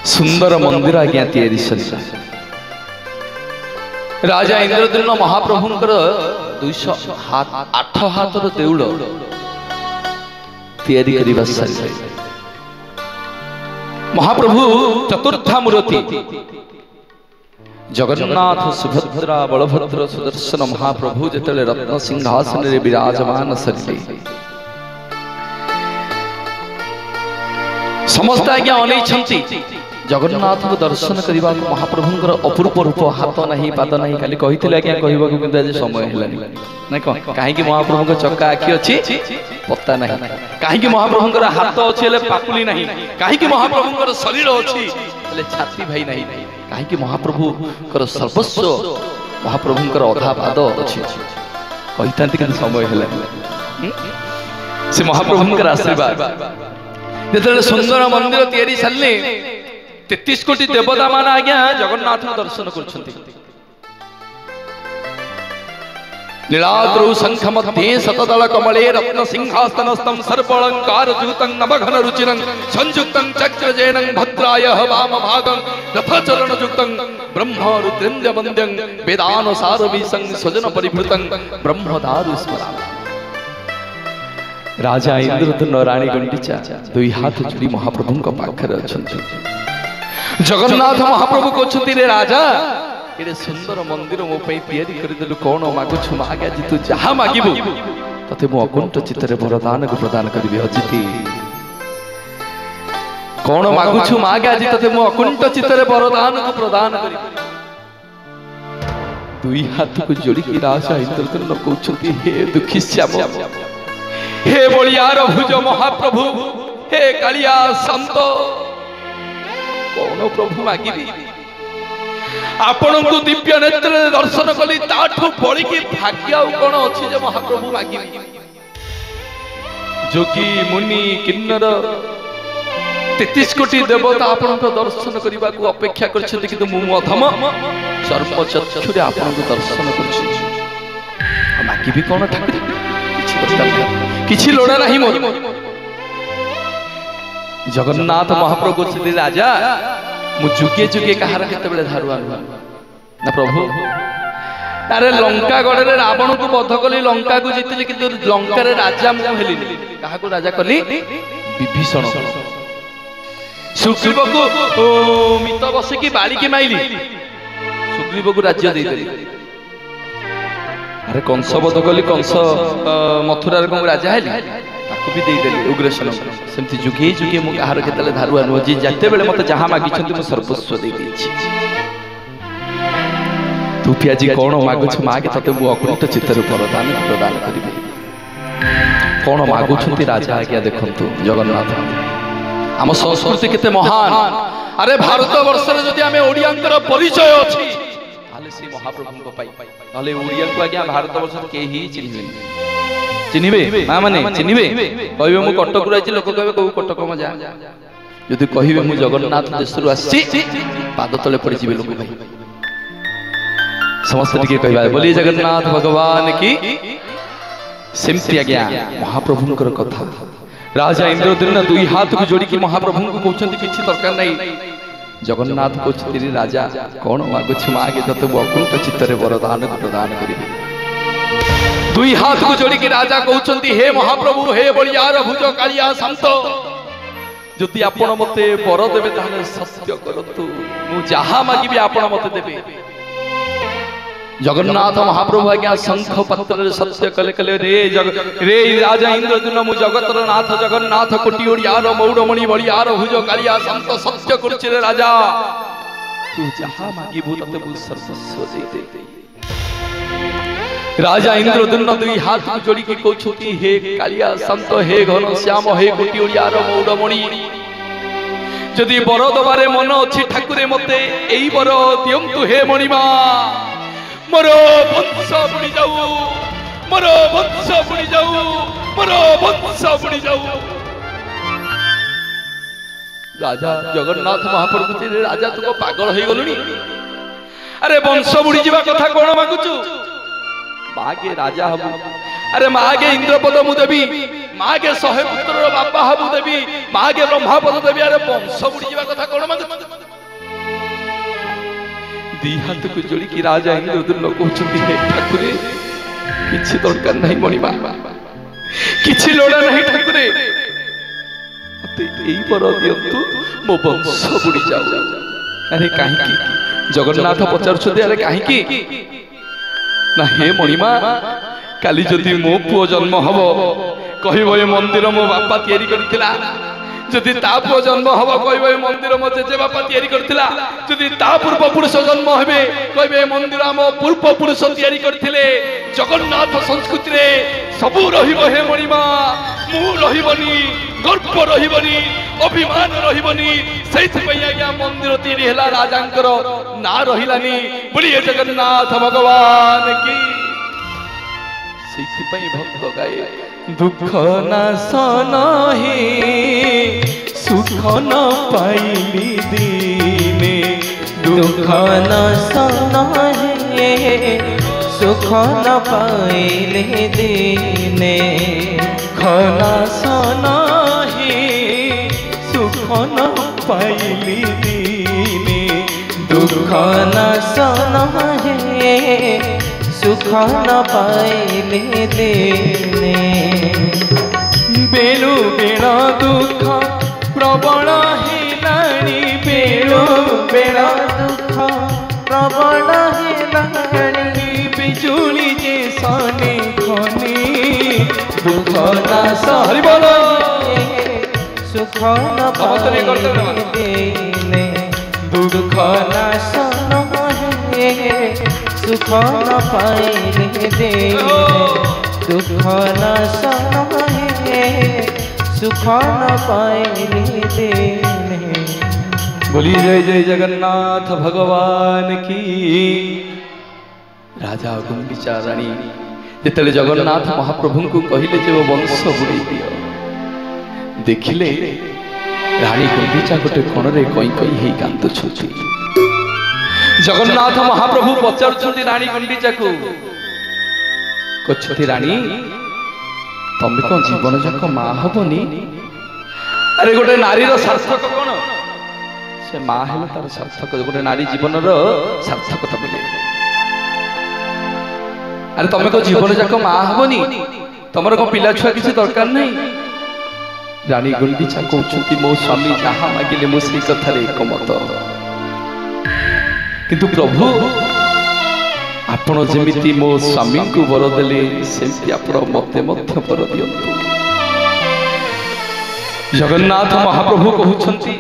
सुंदर मंदिर आज्ञा तैयारी सरिला राजा इंद्रद्युम्न महाप्रभुंकर 208 हाथर देउल तैयारी करिबा सरिला महाप्रभु चतुर्था मूर्ति जगन्नाथ सुभद्रा बलभद्र सुदर्शन महाप्रभु जेतले रत्न सिंहासन रे विराजमान सरिले समस्त आज्ञा अनै छंती जगन्नाथ को दर्शन करने महाप्रभुंर अपूर्व रूप हाथ नहीं पाद नहीं खाली कही आज्ञा कहवाक आज समय है कहीं महाप्रभु चक्का आखि अच्छी पत्ता नहीं कहीं महाप्रभुंर हाथ अच्छी पापुली नहीं कहीं महाप्रभुंर शरीर अच्छी छाती भाई नहीं कहीं महाप्रभुंर सर्वस्व महाप्रभुंर अधा पाद अच्छी कही था समय है से महाप्रभुंर आशीर्वाद जो सुंदर मंदिर तैयारी सारे 33 कोटी देवता मान आज्ञा जगन्नाथ दर्शन कर नीलाद्रौ शंख मध्ये शतदल कमले रत्न सिंहासनस्थं सर्वालंकार जुतं नवघन रुचिरं संयुक्तं चक्रजेनं भद्रायः वामभागं रथचरण युक्तं ब्रह्म रुद्रेन्द्र वन्द्यं वेदानुसारवीसं स्वजन परिभृतं ब्रह्मदारु स्मरामि राजा इंद्रद्युम्न रानी गुंडीचा दुई हाथ जोड़ी महाप्रभु पाखरे अछंती जगन्नाथ महाप्रभु कहते रे राजा ये सुंदर मंदिर मो तैयारी करदेलु कौन मागुछु मागे आज तू जहा मागिबु तते मो अकुंठ चित्तरे वरदान को प्रदान करिबि अजिति कौन मागुछु मागे आज तते मो अकुंठ चित्तरे वरदान को प्रदान करिबि दुई हाथ को जोड़ी की राजा इंद्रद्युम्न कहउछंती हे दुखी श्याम हे बलियार भुज महाप्रभु हे कालिया संत कौन प्रभु मागिबी आपण को दिव्य नेत्र दर्शन कली ताठू बड़ी की भाग्य आ कौन अच्छी जे महाप्रभु मागिबी जोगी मुनि किन्नर 33 कोटी देवता आपण को दर्शन करबा को अपेक्षा करछथि किंतु मु अधम सर्वचक्षुरे आपण को दर्शन करछि मागिबी कौन ठाकुर किछि लोड़ा नहीं मोर जगन्नाथ महाप्रभु कहते राजा मु जुगे जुगे कहार केते बेले धारुआ ना प्रभु अरे लंका गड़े रावण को बध कली लंका को जीतली किंतु लंका रे राजा मु हेलिनी कहा को राजा कली विभीषण सुग्रीव को मित बसे की बाड़ी के माइली सुग्रीव को राज्य दे देली अरे कंस बध कली कंस मथुरा रे राजा हेली ताको भी दे देली उग्रसेन सेमती जुगे जुगे मु कहार केतले धारुआ नो जी जते बेले मते जहा मागी छथि मु सर्वस्व दे देछि तू पियाजी कोन मागु छ मागे तते मु अकुंठ चित्तर प्रदान करिबि कोन मागु छथि राजा आज्ञा देखंतु जगन्नाथ आम संस्कृति केते महान अरे भारत वर्ष रे जदि हमें ओडियांकर परिचय अछि ताले से महाप्रभु को पाई ताले ओडिया को आज्ञा भारत वर्ष के ही चिन्हिबे मां माने चिन्हिबे कहबे मु कटक राइछि लोक कहबे को कटक म जा यदि कहबे मु जगन्नाथ देशरु आछि पाद तले पड़ी जिबे लोक भाई समस्त टिके कहबा बोली जगन्नाथ भगवान की सेमती आज्ञा महाप्रभुंकर कथा राजा इंद्रद्युम्न दुई हाथ को जोड़ी की महाप्रभु को कहउछंती किछि दरकार नहीं जगन्नाथ कहउछंती राजा कोन मागुछु मागे तते अकुंठ चित्तरे वरदान प्रदान करिबि दुई हाथ को जोड़ी की राजा कहउछंती हे महाप्रभु हे बलियार भुज कालिया संत जदि आपण मते वर देबे ताले सत्य करतु मु जहा मागिबि आपण मते देबे जगन्नाथ महाप्रभु आज्ञा शंख पत्र सत्य कले कले रे राजा इंद्रद्युम्न मु जगतर नाथ जगन्नाथ कोटि ओडियार मौड़मणि बलियार भुज कालिया संत सत्य करछि रे राजा तू जहा मागिबु तते मु सर्वस्व दे दे राजा इंद्रद्युम्न दुई हाथ को जोड़ी की कहउछथि हे कालिया संत हे घन श्याम हे कोटि ओडियार मौड़मणि जदि बर दबारे मन अछि ठाकुरे मते एई बर दियंतु हे मणिमा मरो वंश बुड़ी जाऊ मरो वंश बुड़ी जाऊ मरो वंश बुड़ी जाऊ राजा जगन्नाथ महाप्रभु जी राजा तुको पागल होई गलुनी अरे वंश बुड़ी जीवा कथा कोन मागुचु मागे राजा हबु अरे मागे इंद्रपद मु देबी मागे 100 पुत्र बापा हबु देबी मागे ब्रह्मापद देबी अरे वंश बुड़ी जीवा कथा कोन मागुचु दी हाथ को जोड़ी कि राजा इंद्रदुम्न कहउछंती हे ठाकुरे किछि दरकार नहीं मणिमा किछि लोड़ा नहीं ठाकुरे मते एई बर दियंतु मो वंश बुडी जाऊ। अरे काहे जगन्नाथ पचारुछते अरे काहे ना हे मणिमा काली जदि मो पुओ जन्म हबो कहबो ए मंदिर मो बापा तयारी करथिला जदि ता पुओ जन्म हबो कहबो ए मंदिर मो जेजे बापा तयारी करथिला जदि ता पूर्व पुरुष जन्म हेबे कहबो ए मंदिर मो पूर्व पुरुष तयारी करथिले। जगन्नाथ संस्कृति रे सबु रहिबो हे मणिमा मु रहिबनी गर्व रहिबनी अभिमान रहिबनी सेति पई आज्ञा मंदिर तयारी हला राजांकर ना रहिलानी बोलिए जगन्नाथ भगवान की। भक्त गाए दुख नाशन हे सुख न पाइली दीने दुख नाशन हे सुख न पाइली दीने नाशन हे सुख न पाइली दीने दुख नाशन हे सुख न पाइले देने बेलु बेण दुख प्रबल हेलाणी बेलु बेण दुख प्रबल हेलाणी बिजुली जे सने खने दुख नाश हरि बोल सुख न पाइले देने दुख नाश हे सुख न पाइले देने दुख नाशन हे सुख न पाइले देने। बोली जय जय जगन्नाथ भगवान की। राजा गुंडीचा रानी जेतले जगन्नाथ महाप्रभु को कहले जे वो वंश बुड़े दियो देखिले रानी गुंडीचा गोटे कोण रे कई कई हे कांदुछथि। जगन्नाथ महाप्रभु पचारुछंती रानी गुंडीचा को कछथि रानी तमे कोन जीवन जाक मां हबनी। अरे गोटे नारीर सार्थक कोन से मां हेले तार सार्थक गोटे नारी जीवन रो सार्थकता बोले। अरे तमे को जीवन जाक मां हबनी तमर को पिला छुआ किसी दरकार नहीं। रानी गुंडीचा कहउछंती मो स्वामी जहा मागिले मो से कथा रे एकमत किंतु प्रभु आपण जेमिति मो स्वामी को वर देले सेमति आपण मते मध्य वर दियंतु। जगन्नाथ महाप्रभु कहउछंती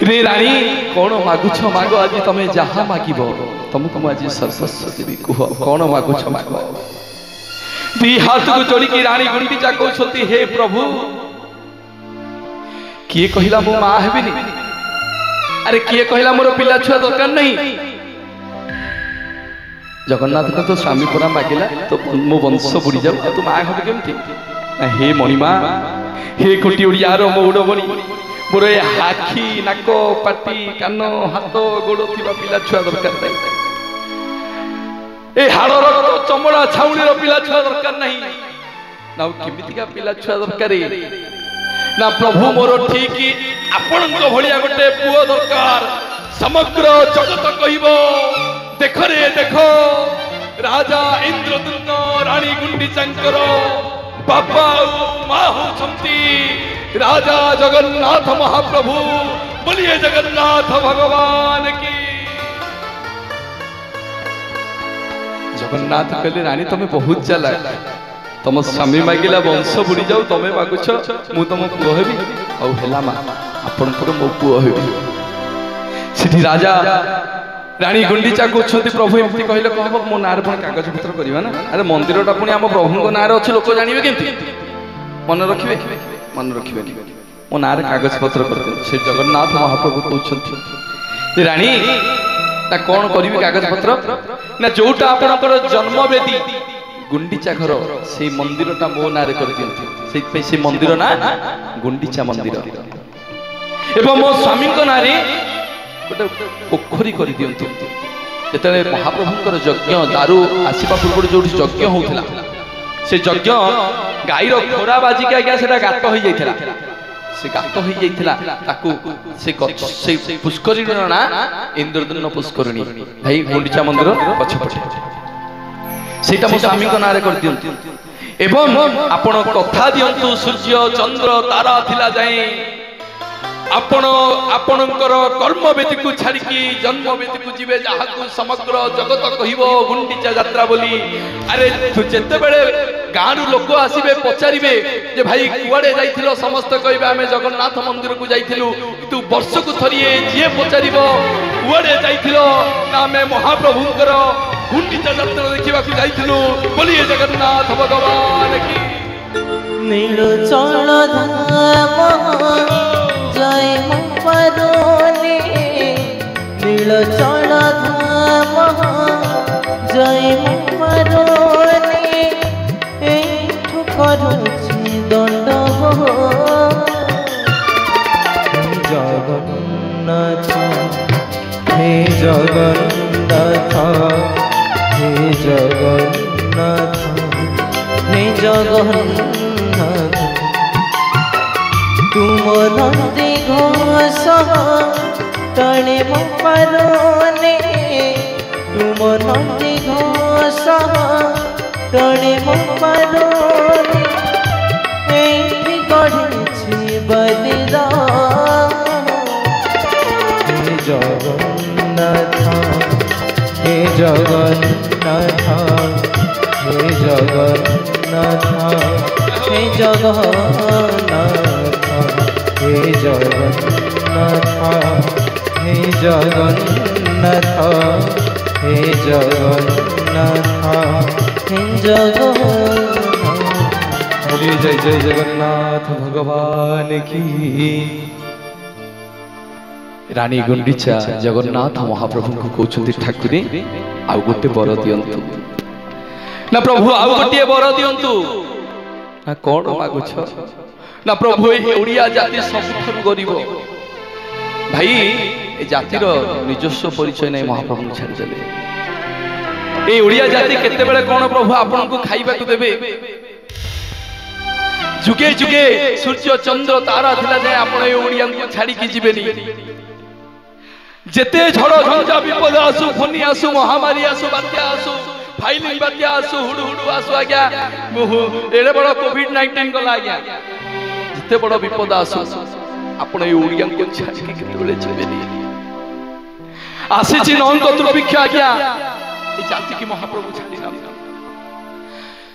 रे रानी कोन मागुछ मागो आज तमे जहा मागिबो तुमको आज सर्वस्व देवी कुह कोन मागुछ मागो। दी हाथ को जोड़ी की रानी गुंडीचा कहउछंती हे प्रभु किए कहिला मो मां हेबिनी। अरे किए कहला मोर पिला छुआ दरकार नहीं। जगन्नाथ को तो स्वामी पुरा मागिला तो मो वंश बुड़ी जाऊ तू मां हबे केमती। हे मणिमा हे कोटी ओडियार मौड़ बणी मोर ए आखी नाक पाटी कान हाथ गोड़ थिबा पिला छुआ दरकार नहीं। ए हाड़ रक्त चमड़ा छाउणी रो पिला छुआ दरकार नहीं ना केमितिका पिला छुआ दरकार ना प्रभु मोर ठीक आपण भलिया गोटे पुओ दरकार। समग्र जगत कहबो देख रे देख राजा इंद्रदुम्न रानी गुंडीचांकर बापा मां होछंती राजा जगन्नाथ महाप्रभु। बोलिए जगन्नाथ भगवान की। जगन्नाथ कहले रानी तमे बहुत चालाक तुम स्वामी मागिला वंश बुड़ी जाऊ तमे मागुछ मु तुम पुओ हेबी आउ हेला मा आपनकर मो पुओ हेबी। सिटी राजा रानी गुंडीचा कहउछंती प्रभु एमती कहले कहब मो नार पण कागज पत्र करबा ना। अरे मंदिरटा पुनी हम प्रभु को नार अछि लोक जानिबे केमती मन रखिबे मो नार कागज पत्र करते। से जगन्नाथ महाप्रभु कहउछंती रानी ना कोन करिबे कागज पत्र ना जोटा आपनकर जन्म वेदी गुंडीचा घर से मंदिरटा मो नारे कर दियंती से से मंदिर ना गुंडीचा मंदिर एवं मो स्वामी को नारे गोटे पोखरी कर दियंती। जेतले महाप्रभुंकर यज्ञ दारू आसीबा पूर्व जो यज्ञ होउथिला से यज्ञ गाईर खोरा बाजी के आज्ञा सेटा गात हो जाइथिला से गात हो जाइथिला ताकू से पुष्करिणी ना इंद्रधनु पुष्करिणी भाई गुंडीचा मंदिर पछपटे सेटा मो स्वामी को नारे कर दियंतु एवं आपण कथा दियंतु सूर्य चंद्र तारा थिला जाए आपण आपणकर कर्म बेदी को छाड़िकी जन्म बेदी को जीवे जहाँ को समग्र जगत कहबो गुंडीचा यात्रा बोली अरे जेते बेले गाँव लोक आसबे पचारे जे भाई कुआडे जाइथिलो समस्त कहबे आमे जगन्नाथ मंदिर को जाइथिलु तू वर्ष को थरिए जे पचारिबो कुआडे जाइथिलो ना आमे महाप्रभुंकर गुंडीचा यात्रा देखिबा को जाइथिलु बोलिए जगन्नाथ भगवान की नीलो चल धाम जय परोने नीलो चल धाम जय परोने एठु करुछि दंड जगन्नाथ हे जगन्नाथ हे जगन्नाथ हे जगन्नाथ तुम नंदी घोष तणे परोने तुम नंदी घोष तणे परोने एठी गढ़ी बलिदा हे जगन्नाथ हे जगन्नाथ हे जगन्नाथ हे जगन्नाथ हे जगन्नाथ हे जगन्नाथ हे जगन्नाथ हे जगन्नाथ हरि जय जय जगन्नाथ भगवान की रानी गुंडीचा जगन्नाथ महाप्रभु को कहउछन्ती ठाकुरे आ गोटे बर दियंतु ना प्रभु आ गोटे बर दियंतु ना कोन मागुछ ना प्रभु ओडिया जाति सबुठु गरीब भाई ए जातिर निजस्व परिचय नै महाप्रभु छाड़ी देले ए ओडिया जाति केते बेले कोन प्रभु आपन को खाइबा को देबे जुगे जुगे सूर्य चंद्र तारा थिला जाय आपन ए ओडिया को छाड़ी की जिबेनी जेते झड़ झंझा विपद आसु फनी आसु महामारी आसु बात्या आसु फाइलिंग बात्या आसु हुडु हुडु आसु आज्ञा एड़े बड़ कोविड-19 गला आज्ञा जिते बड़ विपद आसु आपण ए ओडिया को छाड़ी के केते बेले जिबेनी आसीची नंद दुर्भिक्ष आज्ञा ए जाति की महाप्रभु छाड़ी ना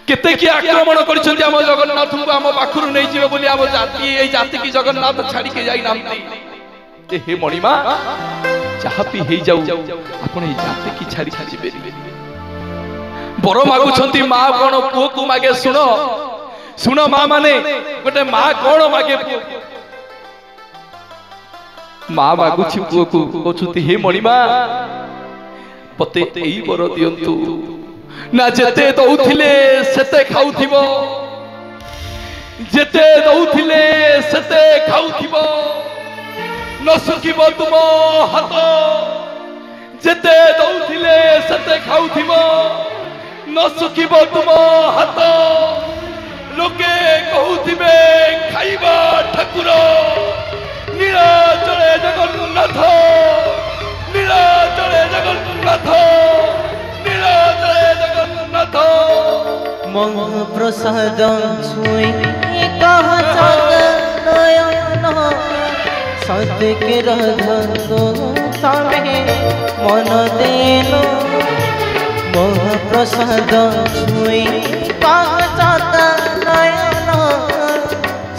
केते की आक्रमण करछन्ती हम जगन्नाथ को हम पाखरु नै जिवे बोली हम जाति ए जाति की जगन्नाथ छाड़ी के जाई नामती हे मणिमा जहाँ भी हे जाऊ आपण ए जाति की छाड़ी जिबे बर मागुछन्ती माँ कोन पुओ को मागे सुनो सुनो माँ माने गोटे माँ कोन मागे माँ मागुछि पुओ को कहछन्ती हे मणिमा पते एई बर दियंतु ना जेते दउथिले सेते खाउथिबो जेते दउथिले सेते खाउथिबो न सुखिब तुम हाथ जेते दउथिले सेते खाउथिबो न सुखिब तुम हाथ लोके कहउथिबे खाइबा ठाकुर नीलाचले जगन्नाथ नीलाचले जगन्नाथ नीलाचले जगन्नाथ महाप्रसाद छुई कह नयन सत्य के रधो तमे मन देन महाप्रसाद छुई काचत नयन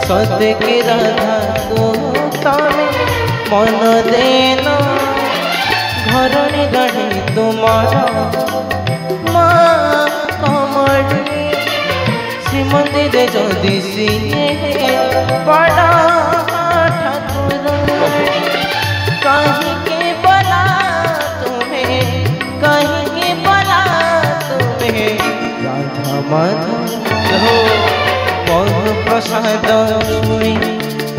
सत्य के रधो तमे मन देन घरणी गढ़ी तुमार माँ कमड़ी श्रीमंदिर जदि सिए बड़ा कहीं के बला तुम्हें कहीं के बला तुम्हें राधा माधव मोह प्रसाद छुई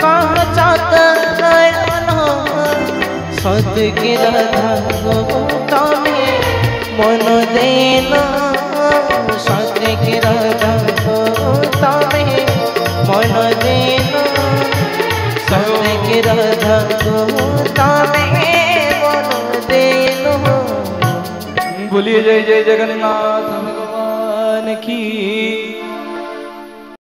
कहाँ चात नयन सत्य के राधा तमे मन देना सत्य के राधा तमे मन देना राधा को तमें मन देनु। बोलिए जय जय जगन्नाथ भगवान की